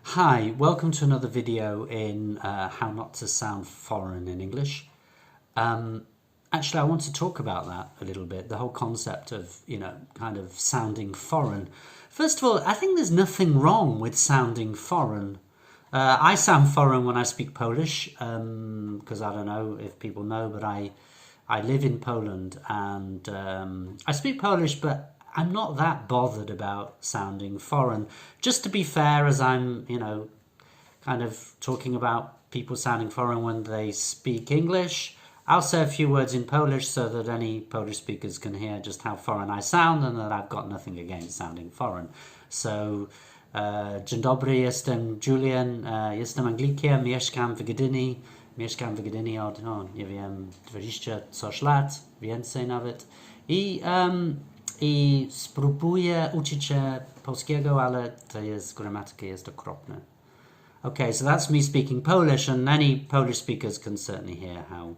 Hi, welcome to another video in how not to sound foreign in English. Actually, I want to talk about that a little bit, the whole concept of, kind of sounding foreign. First of all, I think there's nothing wrong with sounding foreign. I sound foreign when I speak Polish, because I don't know if people know, but I live in Poland and I speak Polish, but I'm not that bothered about sounding foreign. Just to be fair, as I'm, kind of talking about people sounding foreign when they speak English, I'll say a few words in Polish so that any Polish speakers can hear just how foreign I sound and that I've got nothing against sounding foreign. So, dzień dobry, jestem Julian, jestem Anglikiem, mieszkam w Gdyni od, nie wiem, 20 coś lat, więcej nawet. I spróbuję uczyć się polskiego, ale to jest, gramatyka jest okropna. Okay, so that's me speaking Polish, and any Polish speakers can certainly hear how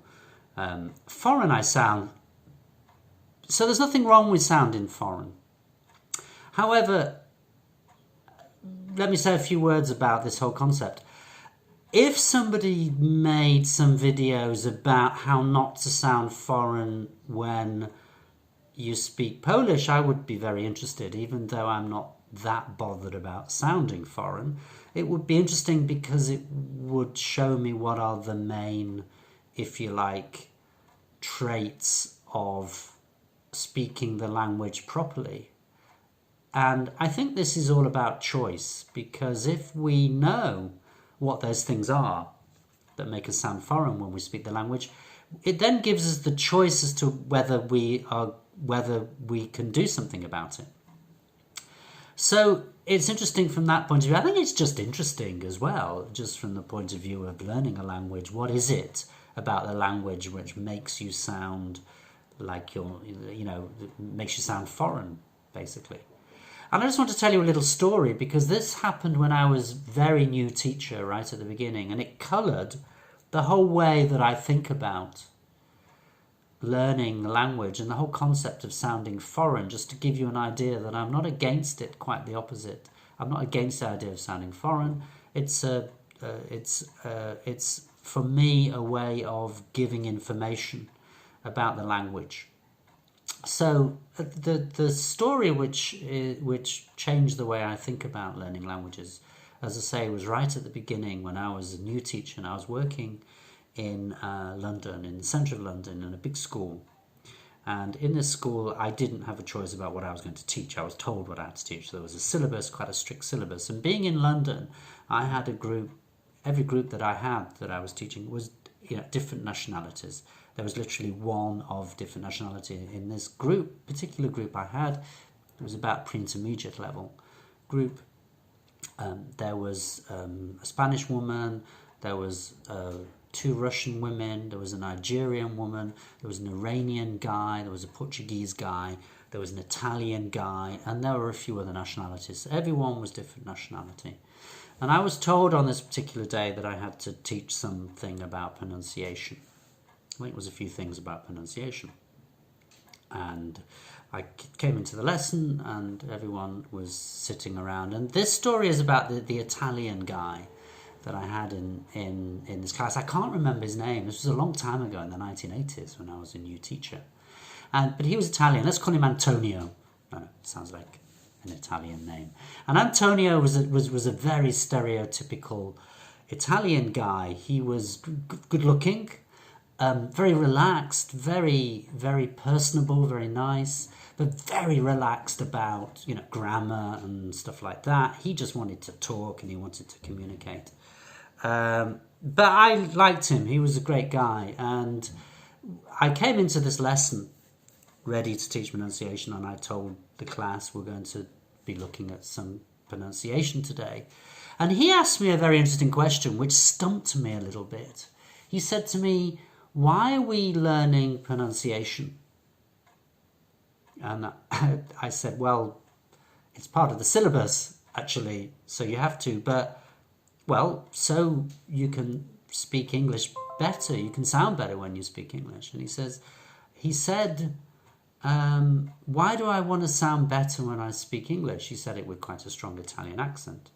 foreign I sound. So there's nothing wrong with sounding foreign. However, let me say a few words about this whole concept. If somebody made some videos about how not to sound foreign when you speak Polish, I would be very interested, even though I'm not that bothered about sounding foreign. It would be interesting because it would show me what are the main, if you like, traits of speaking the language properly. And I think this is all about choice, because if we know what those things are that make us sound foreign when we speak the language, it then gives us the choice as to whether we can do something about it. So it's interesting from that point of view. I think it's just interesting as well, just from the point of view of learning a language. What is it about the language which makes you sound like makes you sound foreign, basically? And I just want to tell you a little story, because this happened when I was very new teacher right at the beginning, and it coloured the whole way that I think about learning the language and the whole concept of sounding foreign. Just to give you an idea that I'm not against it, quite the opposite. I'm not against the idea of sounding foreign. It's for me a way of giving information about the language. So the story which changed the way I think about learning languages, as I say, was right at the beginning when I was a new teacher and I was working in London, in the centre of London, in a big school. And in this school, I didn't have a choice about what I was going to teach. I was told what I had to teach. There was a syllabus, quite a strict syllabus. And being in London, I had a group. Every group that I had that I was teaching was different nationalities. There was literally one of different nationality in this group. Particular group I had, it was about pre-intermediate level group. There was a Spanish woman. There was 2 Russian women, there was a Nigerian woman, there was an Iranian guy, there was a Portuguese guy, there was an Italian guy, and there were a few other nationalities. Everyone was different nationality. And I was told on this particular day that I had to teach something about pronunciation. I think it was a few things about pronunciation. And I came into the lesson and everyone was sitting around. And this story is about the Italian guy that I had in this class. I can't remember his name. This was a long time ago in the 1980s when I was a new teacher. But he was Italian. Let's call him Antonio. No, it sounds like an Italian name. And Antonio was a very stereotypical Italian guy. He was good looking, very relaxed, very, very personable, very nice, but very relaxed about grammar and stuff like that. He just wanted to talk and he wanted to communicate. But I liked him. He was a great guy. And I came into this lesson ready to teach pronunciation, and I told the class we're going to be looking at some pronunciation today. And he asked me a very interesting question which stumped me a little bit. He said to me, "Why are we learning pronunciation?" And I said, "Well, it's part of the syllabus, actually, so you have to, but so you can speak English better. You can sound better when you speak English." And he said, "Why do I want to sound better when I speak English?" He said it with quite a strong Italian accent.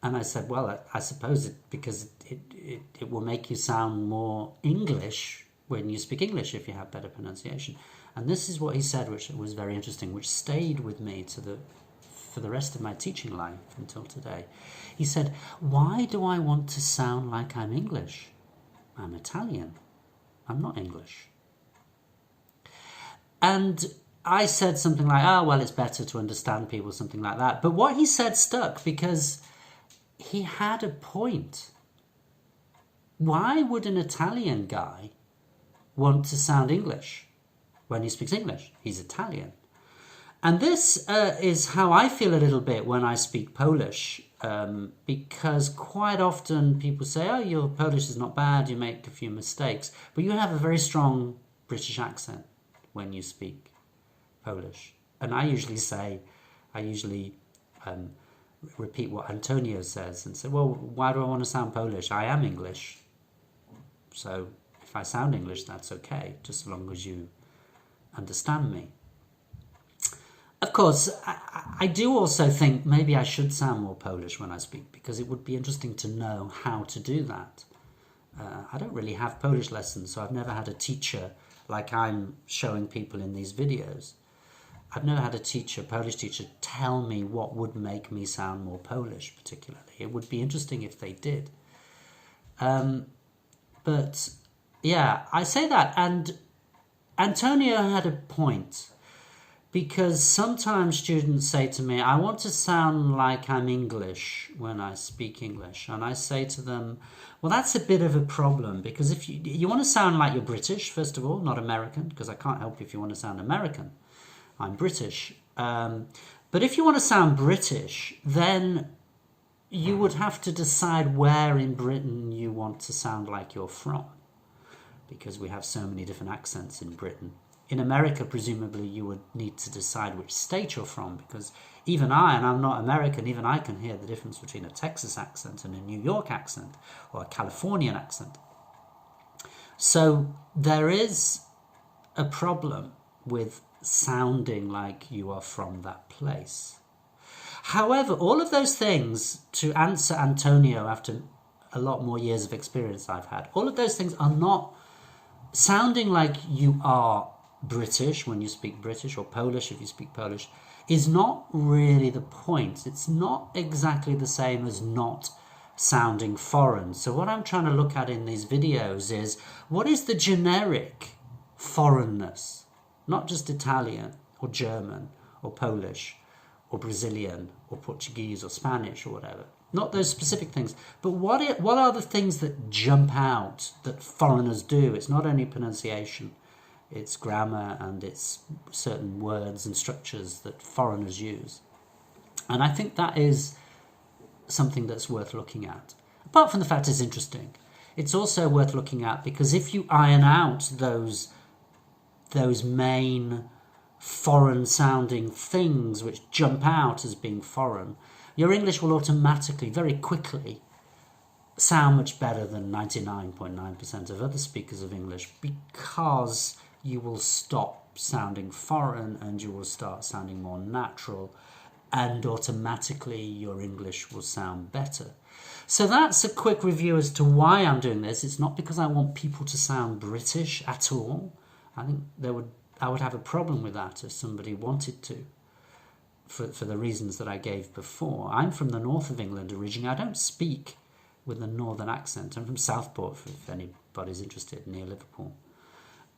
And I said, well, I suppose because it will make you sound more English when you speak English if you have better pronunciation. And this is what he said, which was very interesting, which stayed with me for the rest of my teaching life until today. He said, why do I want to sound like I'm English? I'm Italian. I'm not English. And I said something like, oh, well, it's better to understand people, something like that. But what he said stuck because he had a point. Why would an Italian guy want to sound English when he speaks English? He's Italian. And this is how I feel a little bit when I speak Polish, because quite often people say, oh, your Polish is not bad, you make a few mistakes, but you have a very strong British accent when you speak Polish. And I usually repeat what Antonio says and say, well, why do I want to sound Polish? I am English. So if I sound English, that's okay, just as long as you understand me. Of course, I do also think maybe I should sound more Polish when I speak, because it would be interesting to know how to do that. I don't really have Polish lessons, so I've never had a teacher like I'm showing people in these videos. I've never had a Polish teacher, tell me what would make me sound more Polish, particularly. It would be interesting if they did. But yeah, I say that, and Antonio had a point, because sometimes students say to me, I want to sound like I'm English when I speak English. And I say to them, well, that's a bit of a problem, because if you want to sound like you're British, first of all, not American, because I can't help you if you want to sound American. I'm British. But if you want to sound British, then you would have to decide where in Britain you want to sound like you're from, because we have so many different accents in Britain. In America, presumably, you would need to decide which state you're from, because even I, and I'm not American, even I can hear the difference between a Texas accent and a New York accent or a Californian accent. So there is a problem with sounding like you are from that place. However, all of those things, to answer Antonio after a lot more years of experience I've had, all of those things are not sounding like you are British when you speak British, or Polish if you speak Polish, is not really the point. It's not exactly the same as not sounding foreign. So what I'm trying to look at in these videos is, what is the generic foreignness? Not just Italian or German or Polish or Brazilian or Portuguese or Spanish or whatever. Not those specific things, but what are the things that jump out that foreigners do? It's not only pronunciation, it's grammar, and it's certain words and structures that foreigners use. And I think that is something that's worth looking at. Apart from the fact it's interesting, it's also worth looking at because if you iron out those main foreign sounding things which jump out as being foreign, your English will automatically, very quickly, sound much better than 99.9% of other speakers of English, because you will stop sounding foreign and you will start sounding more natural, and automatically your English will sound better. So that's a quick review as to why I'm doing this. It's not because I want people to sound British at all. I think I would have a problem with that if somebody wanted to, for the reasons that I gave before. I'm from the north of England originally. I don't speak with a northern accent. I'm from Southport, if anybody's interested, near Liverpool.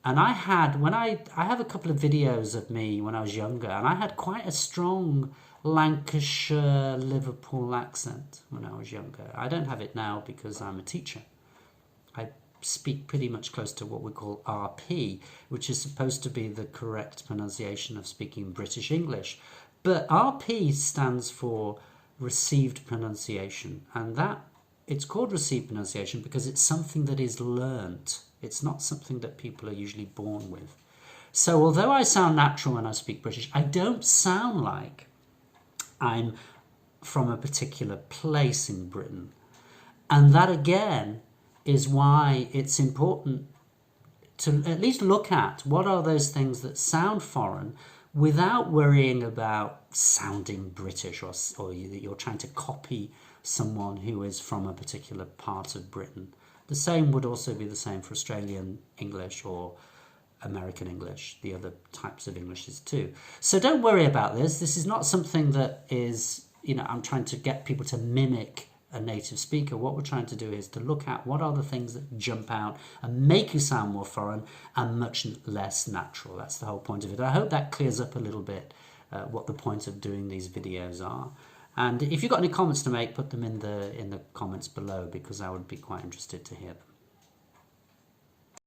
And I have a couple of videos of me when I was younger, and I had quite a strong Lancashire, Liverpool accent when I was younger. I don't have it now because I'm a teacher. I speak pretty much close to what we call RP, which is supposed to be the correct pronunciation of speaking British English. But RP stands for received pronunciation, and it's called received pronunciation because it's something that is learnt. It's not something that people are usually born with. So although I sound natural when I speak British, I don't sound like I'm from a particular place in Britain. And that again is why it's important to at least look at what are those things that sound foreign, without worrying about sounding British, or you're trying to copy someone who is from a particular part of Britain. The same would also be the same for Australian English or American English, the other types of Englishes too. So don't worry about this. This is not something that is, I'm trying to get people to mimic a native speaker. What we're trying to do is to look at what are the things that jump out and make you sound more foreign and much less natural. That's the whole point of it. I hope that clears up a little bit what the point of doing these videos are. And if you've got any comments to make, put them in the comments below, because I would be quite interested to hear them.